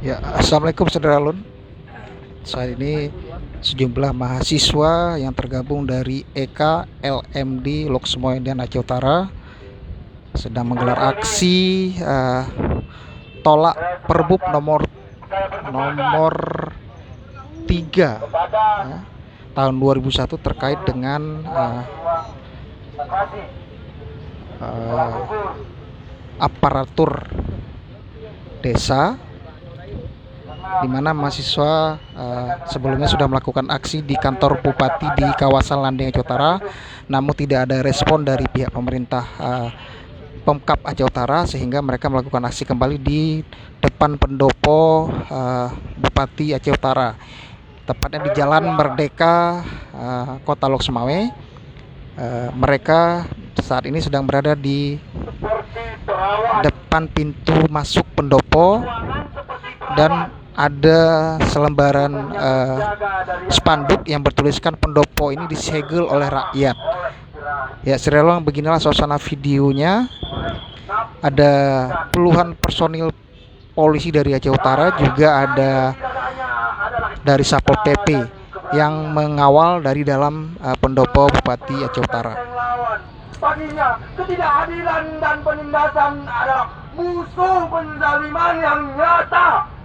Ya, Assalamualaikum Saudara Lun. Saat ini sejumlah mahasiswa yang tergabung dari EK LMD Loksmoe dan Aceh Utara sedang menggelar aksi tolak Perbup nomor 3 tahun 2001 terkait dengan aparatur desa, di mana mahasiswa sebelumnya sudah melakukan aksi di kantor bupati di kawasan Landing Aceh Utara, namun tidak ada respon dari pihak pemerintah Pemkab Aceh Utara, sehingga mereka melakukan aksi kembali di depan pendopo Bupati Aceh Utara, tepatnya di Jalan Merdeka, Kota Lok Sumawe. Mereka saat ini sedang berada di depan pintu masuk pendopo, dan ada selembaran spanduk yang bertuliskan pendopo ini disegel oleh rakyat. Ya, serelong beginilah suasana videonya. Ada puluhan personil polisi dari Aceh Utara, juga ada dari Satpol PP yang mengawal dari dalam pendopo Bupati Aceh Utara. Baginya, ketidakadilan dan penindasan adalah musuh penzaliman yang nyata.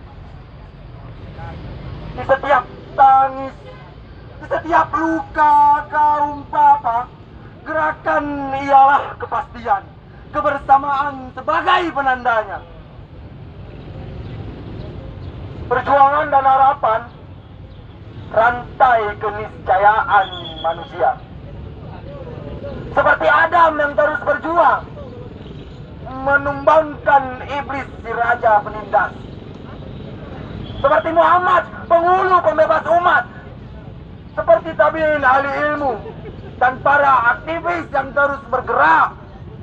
Di setiap tangis, di setiap luka kaum papa, gerakan ialah kepastian, kebersamaan sebagai penandanya. Perjuangan dan harapan, rantai keniscayaan manusia. Seperti Adam yang terus berjuang menumbangkan iblis si raja penindas. Seperti Muhammad, penghulu pembebas umat. Seperti tabiin ahli ilmu dan para aktivis yang terus bergerak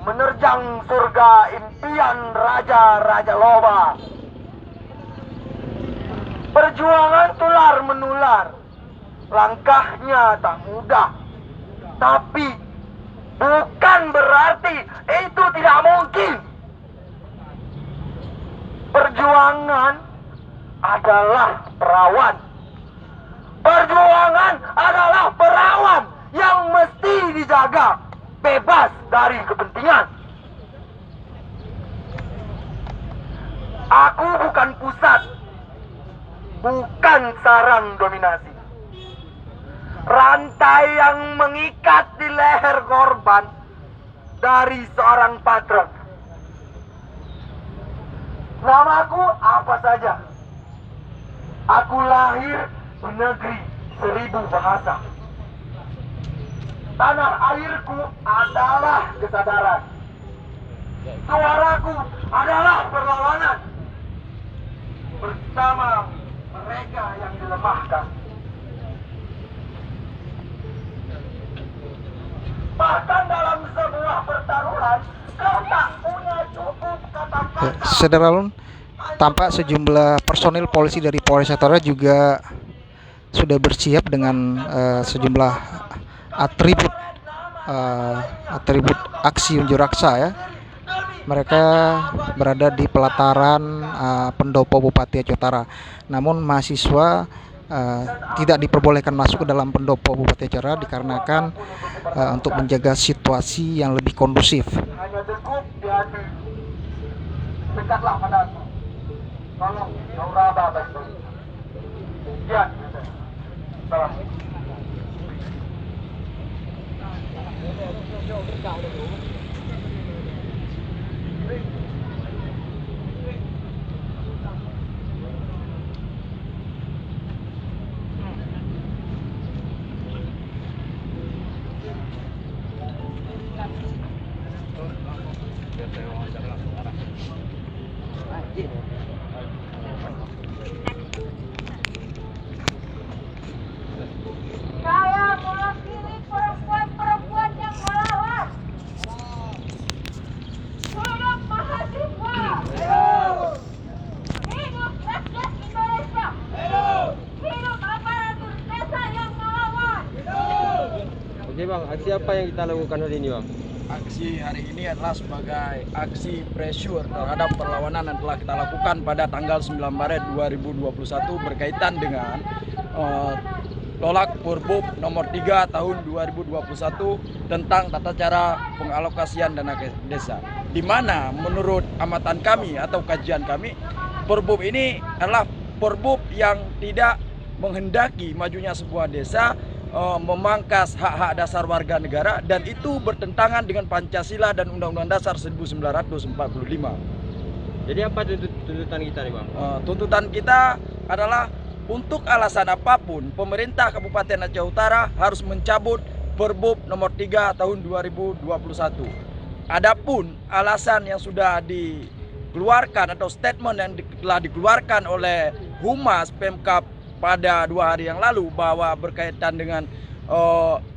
menerjang surga impian raja-raja loba. Perjuangan tular menular. Langkahnya tak mudah, tapi bukan berarti itu tidak mungkin. Perjuangan adalah perawan. Perjuangan adalah perawan yang mesti dijaga, bebas dari kepentingan. Aku bukan pusat, bukan sarang dominasi. Rantai yang mengikat di leher korban dari seorang patron. Namaku apa saja. Aku lahir di negeri 1000 bahasa. Tanah airku adalah kesadaran. Suaraku adalah perlawanan. Bersama mereka yang dilemahkan. Bahkan dalam sebuah pertaruhan, kau tak punya cukup kata-kata. Saudara Lun, tampak sejumlah personil polisi dari Polres Aceh Utara juga sudah bersiap dengan sejumlah atribut aksi unjuk rasa ya. Mereka berada di pelataran pendopo Bupati Aceh Utara. Namun mahasiswa tidak diperbolehkan masuk ke dalam pendopo Bupati Aceh Utara dikarenakan untuk menjaga situasi yang lebih kondusif. Hanya cukup di hati. Dekatlah padaku. Tolong Nauraba baik-baik. Ya, salam. Saya mewakili perempuan-perempuan yang melawan. Hidup mahasiswa. Hidup rakyat Indonesia. Hidup aparatur desa yang melawan. Oke bang, aksi apa yang kita lakukan hari ini bang? Aksi hari ini adalah sebagai aksi pressure terhadap perlawanan yang telah kita lakukan pada tanggal 9 Maret 2021 berkaitan dengan tolak Perbup nomor 3 tahun 2021 tentang tata cara pengalokasian dana desa. Di mana menurut amatan kami atau kajian kami, Perbup ini adalah Perbup yang tidak menghendaki majunya sebuah desa, memangkas hak-hak dasar warga negara, dan itu bertentangan dengan Pancasila dan Undang-Undang Dasar 1945. Jadi apa tuntutan kita nih bang? Tuntutan kita adalah untuk alasan apapun pemerintah Kabupaten Aceh Utara harus mencabut Perbup nomor 3 tahun 2021. Adapun alasan yang sudah dikeluarkan atau statement yang telah dikeluarkan oleh Humas Pemkab pada 2 hari yang lalu bahwa berkaitan dengan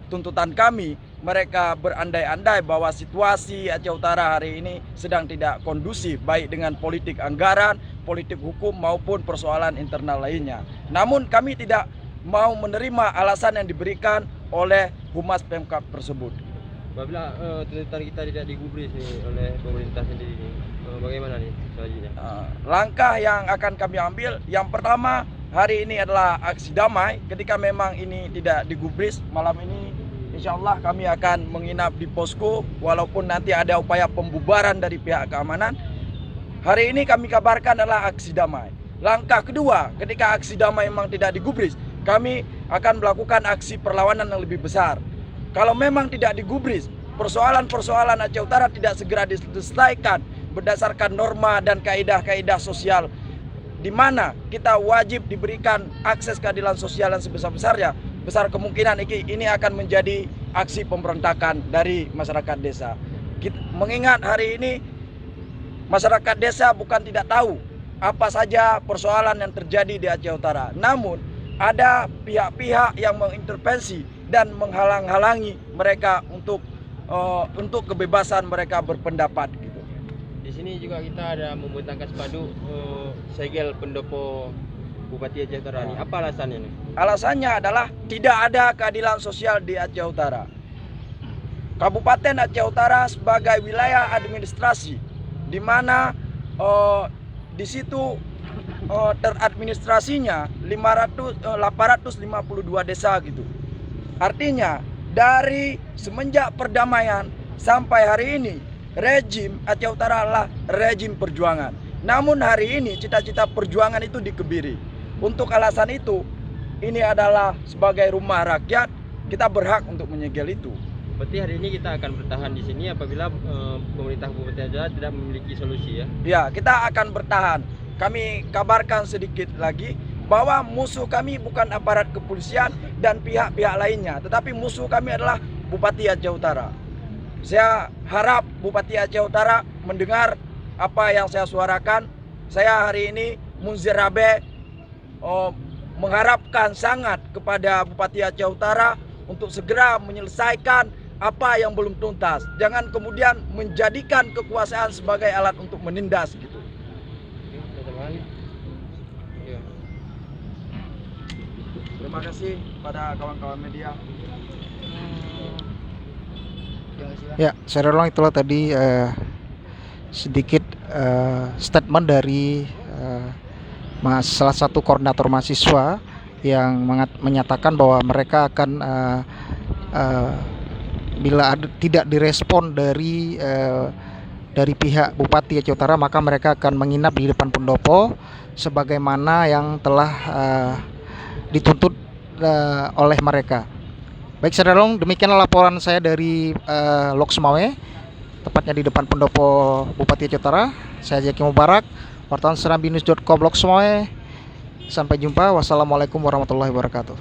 tuntutan kami, mereka berandai-andai bahwa situasi Aceh Utara hari ini sedang tidak kondusif baik dengan politik anggaran, politik hukum maupun persoalan internal lainnya. Namun kami tidak mau menerima alasan yang diberikan oleh Humas Pemkab tersebut. Apabila tuntutan kita tidak digubris nih oleh pemerintah sendiri nih, bagaimana nih selanjutnya? Langkah yang akan kami ambil, yang pertama hari ini adalah aksi damai. Ketika memang ini tidak digubris, malam ini insya Allah kami akan menginap di posko walaupun nanti ada upaya pembubaran dari pihak keamanan. Hari ini kami kabarkan adalah aksi damai. Langkah kedua, ketika aksi damai memang tidak digubris, kami akan melakukan aksi perlawanan yang lebih besar. Kalau memang tidak digubris, persoalan-persoalan Aceh Utara tidak segera diselesaikan berdasarkan norma dan kaidah-kaidah sosial, di mana kita wajib diberikan akses keadilan sosial yang sebesar-besarnya, besar kemungkinan ini akan menjadi aksi pemberontakan dari masyarakat desa. Mengingat hari ini masyarakat desa bukan tidak tahu apa saja persoalan yang terjadi di Aceh Utara, namun ada pihak-pihak yang mengintervensi dan menghalang-halangi mereka untuk kebebasan mereka berpendapat gitu. Di sini juga kita ada membentangkan spanduk segel pendopo Bupati Aceh Utara ini. Apa alasannya nih? Alasannya adalah tidak ada keadilan sosial di Aceh Utara. Kabupaten Aceh Utara sebagai wilayah administrasi, di mana di situ teradministrasinya 852 desa gitu. Artinya dari semenjak perdamaian sampai hari ini rejim Aceh Utara adalah rejim perjuangan. Namun hari ini cita-cita perjuangan itu dikebiri. Untuk alasan itu, ini adalah sebagai rumah rakyat, kita berhak untuk menyegel itu. Berarti hari ini kita akan bertahan di sini apabila pemerintah Kabupaten Aceh tidak memiliki solusi ya? Ya, kita akan bertahan. Kami kabarkan sedikit lagi bahwa musuh kami bukan aparat kepolisian dan pihak-pihak lainnya, tetapi musuh kami adalah Bupati Aceh Utara. Saya harap Bupati Aceh Utara mendengar apa yang saya suarakan. Saya hari ini Munzir Rabe mengharapkan sangat kepada Bupati Aceh Utara untuk segera menyelesaikan apa yang belum tuntas. Jangan kemudian menjadikan kekuasaan sebagai alat untuk menindas gitu. Terima kasih pada kawan-kawan media. Ya, saya ulang itulah tadi sedikit statement dari salah satu koordinator mahasiswa yang menyatakan bahwa mereka akan bila tidak direspon dari pihak Bupati Aceh Utara, maka mereka akan menginap di depan pendopo sebagaimana yang telah dituntut oleh mereka. Baik, saudara, demikianlah laporan saya dari Lok Sumawe, tepatnya di depan pendopo Bupati Aceh Utara. Saya Zaki Mubarak, wartawan serambinews.com Lok Sumawe. Sampai jumpa. Wassalamualaikum warahmatullahi wabarakatuh.